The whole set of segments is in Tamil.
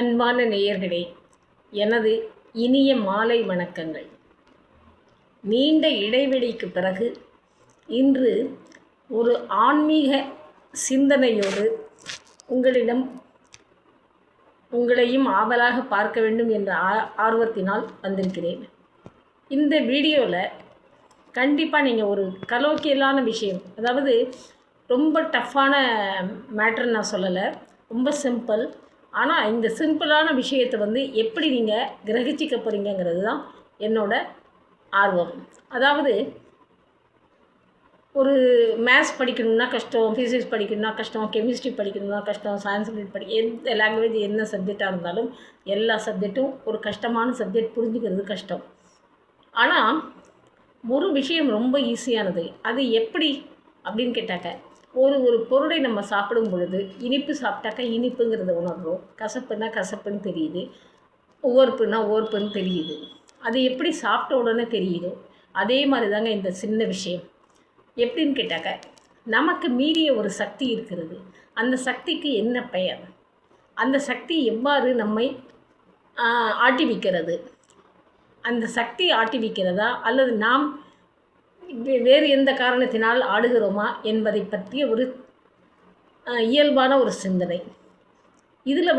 அன்பான நேயர்களே, எனது இனிய மாலை வணக்கங்கள். நீண்ட இடைவெளிக்கு பிறகு இன்று ஒரு ஆன்மீக சிந்தனையோடு உங்களையும் ஆவலாக பார்க்க வேண்டும் என்ற ஆர்வத்தினால் வந்திருக்கிறேன். இந்த வீடியோவில் கண்டிப்பாக நீங்கள் ஒரு கலோக்கியலான விஷயம், அதாவது ரொம்ப டஃப்பான மேட்டர் நான் சொல்லலை, ரொம்ப சிம்பிள். ஆனால் இந்த சிம்பிளான விஷயத்தை எப்படி நீங்கள் கிரகிச்சிக்க போகிறீங்கிறது தான் என்னோடய ஆர்வம். அதாவது ஒரு மேத்ஸ் படிக்கணும்னா கஷ்டம், ஃபிசிக்ஸ் படிக்கணும்னா கஷ்டம், கெமிஸ்ட்ரி படிக்கணும்னா கஷ்டம், சான்ஸ்கிரிட் எந்த லாங்குவேஜ் என்ன சப்ஜெக்டாக இருந்தாலும் எல்லா சப்ஜெக்ட்டும் ஒரு கஷ்டமான சப்ஜெக்ட், புரிஞ்சுக்கிறது கஷ்டம். ஆனால் ஒரு விஷயம் ரொம்ப ஈஸியானது. அது எப்படி அப்படின்னு கேட்டாக்க, ஒரு பொருளை நம்ம சாப்பிடும் பொழுது இனிப்பு சாப்பிட்டாக்கா இனிப்புங்கிறத உணர்றோம், கசப்புன்னா கசப்புன்னு தெரியுது, ஓர்ப்புன்னா ஓர்ப்புன்னு தெரியுது. அது எப்படி சாப்பிட்ட உடனே தெரியுதோ அதே மாதிரி தாங்க இந்த சின்ன விஷயம். எப்படின்னு கேட்டாக்க, நமக்கு மீறிய ஒரு சக்தி இருக்கிறது. அந்த சக்திக்கு என்ன பெயர்? அந்த சக்தி எவ்வாறு நம்மை ஆட்டி வைக்கிறது? அந்த சக்தி ஆட்டி வைக்கிறதா அல்லது நாம் வேறு எந்த காரணத்தினால் ஆடுகிறோமா என்பதை பற்றிய ஒரு இயல்பான ஒரு சிந்தனை. இதில்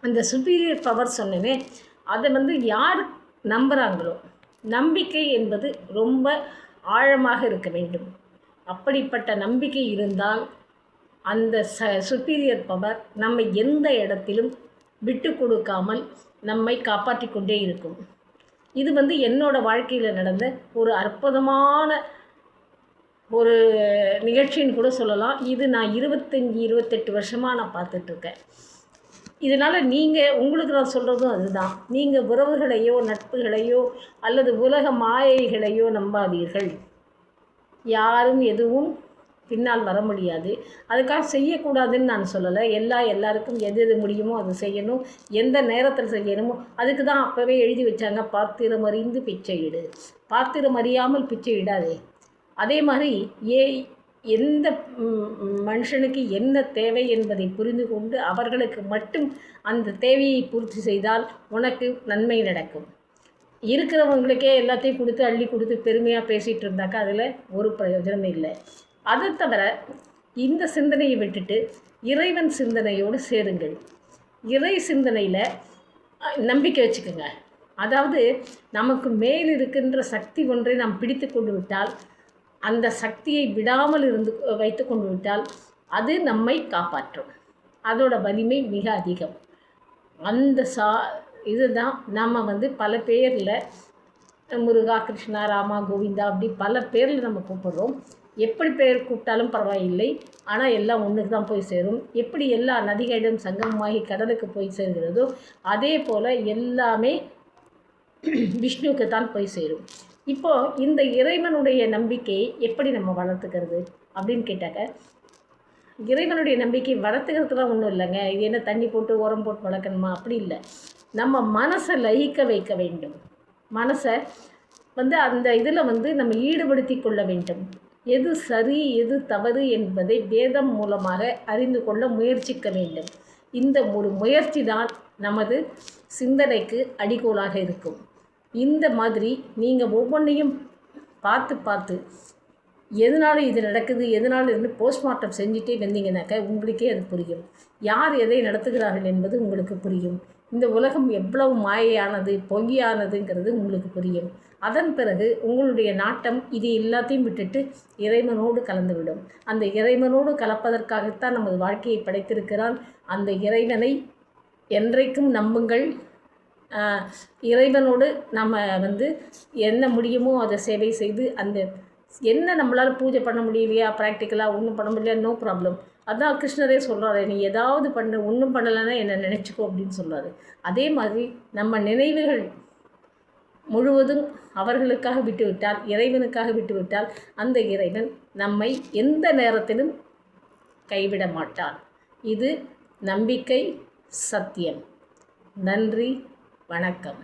அந்த சுப்பீரியர் பவர் சொன்னேனே, அதை யார் நம்புகிறாங்களோ, நம்பிக்கை என்பது ரொம்ப ஆழமாக இருக்க வேண்டும். அப்படிப்பட்ட நம்பிக்கை இருந்தால் அந்த சுப்பீரியர் பவர் நம்மை எந்த இடத்திலும் விட்டு கொடுக்காமல் நம்மை காப்பாற்றி கொண்டே இருக்கும். இது என்னோடய வாழ்க்கையில் நடந்த ஒரு அற்புதமான ஒரு நிகழ்ச்சின்னு கூட சொல்லலாம். இது நான் 25-28 வருஷமாக நான் பார்த்துட்ருக்கேன். இதனால் உங்களுக்கு நான் சொல்கிறதும் அதுதான். நீங்கள் உறவுகளையோ நட்புகளையோ அல்லது உலக மாயைகளையோ நம்பாதீர்கள். யாரும் எதுவும் பின்னால் வர முடியாது. அதுக்காக செய்யக்கூடாதுன்னு நான் சொல்லலை. எல்லாருக்கும் எது முடியுமோ அது செய்யணும், எந்த நேரத்தில் செய்யணுமோ. அதுக்கு தான் அப்போவே எழுதி வச்சாங்க, பாத்திரம் அறிந்து பிச்சை இடு. பாத்திரம் அறியாமல் பிச்சை இடாதே. அதே மாதிரி எந்த மனுஷனுக்கு என்ன தேவை என்பதை புரிந்து கொண்டு அவர்களுக்கு மட்டும் அந்த தேவையை பூர்த்தி செய்தால் உனக்கு நன்மை நடக்கும். இருக்கிறவங்களுக்கே எல்லாத்தையும் கொடுத்து அள்ளி கொடுத்து பெருமையாக பேசிகிட்டு இருந்தாக்கா அதில் ஒரு பிரயோஜனமே இல்லை. அதை தவிர இந்த சிந்தனையை விட்டுட்டு இறைவன் சிந்தனையோடு சேருங்கள். இறை சிந்தனையில் நம்பிக்கை வச்சுக்கோங்க. அதாவது நமக்கு மேல் இருக்கின்ற சக்தி ஒன்றை நாம் பிடித்து கொண்டு விட்டால், அந்த சக்தியை விடாமல் வைத்து கொண்டு விட்டால் அது நம்மை காப்பாற்றும். அதோட வலிமை மிக அதிகம். அந்த இதுதான் நம்ம பல பேரில் முருகா, கிருஷ்ணா, ராமா, கோவிந்தா அப்படி பல பேரில் நம்ம கூப்பிடுறோம். எப்படி பெயர் கூப்பிட்டாலும் பரவாயில்லை, ஆனால் எல்லாம் ஒன்றுக்கு தான் போய் சேரும். எப்படி எல்லா நதிகளிடம் சங்கமமாகி கடலுக்கு போய் சேர்கிறதோ அதே போல் எல்லாமே விஷ்ணுவுக்கு தான் போய் சேரும். இப்போது இந்த இறைவனுடைய நம்பிக்கையை எப்படி நம்ம வளர்த்துக்கிறது அப்படின்னு கேட்டாக்க, இறைவனுடைய நம்பிக்கை வளர்த்துக்கிறதுலாம் ஒன்றும் இல்லைங்க. இது என்ன தண்ணி போட்டு உரம் போட்டு வளர்க்கணுமா? அப்படி இல்லை. நம்ம மனசை லயிக்க வைக்க வேண்டும். மனசை அந்த இதில் நம்ம ஈடுபடுத்தி கொள்ள வேண்டும். எது சரி எது தவறு என்பதை வேதம் மூலமாக அறிந்து கொள்ள முயற்சிக்க வேண்டும். இந்த ஒரு முயற்சி தான் நமது சிந்தனைக்கு அடிகோலாக இருக்கும். இந்த மாதிரி நீங்கள் ஒவ்வொன்றையும் பார்த்து எதனால் இது நடக்குது, எதனால் இருந்து போஸ்ட்மார்ட்டம் செஞ்சுட்டே வந்தீங்கன்னாக்கா உங்களுக்கே அது புரியும். யார் எதை நடத்துகிறார்கள் என்பது உங்களுக்கு புரியும். இந்த உலகம் எவ்வளவு மாயையானது, பொய்யானதுங்கிறது உங்களுக்கு புரியும். அதன் பிறகு உங்களுடைய நாட்டம் இது எல்லாத்தையும் விட்டுட்டு இறைவனோடு கலந்துவிடும். அந்த இறைவனோடு கலப்பதற்காகத்தான் நமது வாழ்க்கையை படைத்திருக்கிறான். அந்த இறைவனை என்றைக்கும் நம்புங்கள். இறைவனோடு நம்ம என்ன முடியுமோ அதை சேவை செய்து, அந்த என்ன நம்மளால் பூஜை பண்ண முடியலையா, ப்ராக்டிக்கலாக ஒன்றும் பண்ண முடியலையா, நோ ப்ராப்ளம். அதான் கிருஷ்ணரே சொல்கிறாரு, நீ ஏதாவது பண்ண, ஒன்றும் பண்ணலைன்னா என்னை நினச்சிக்கோ அப்படின்னு சொல்கிறாரு. அதே மாதிரி நம்ம நினைவுகள் முழுவதும் அவர்களுக்காக விட்டுவிட்டால், இறைவனுக்காக விட்டுவிட்டால், அந்த இறைவன் நம்மை எந்த நேரத்திலும் கைவிட மாட்டான். இது நம்பிக்கை, சத்தியம். நன்றி, வணக்கம்.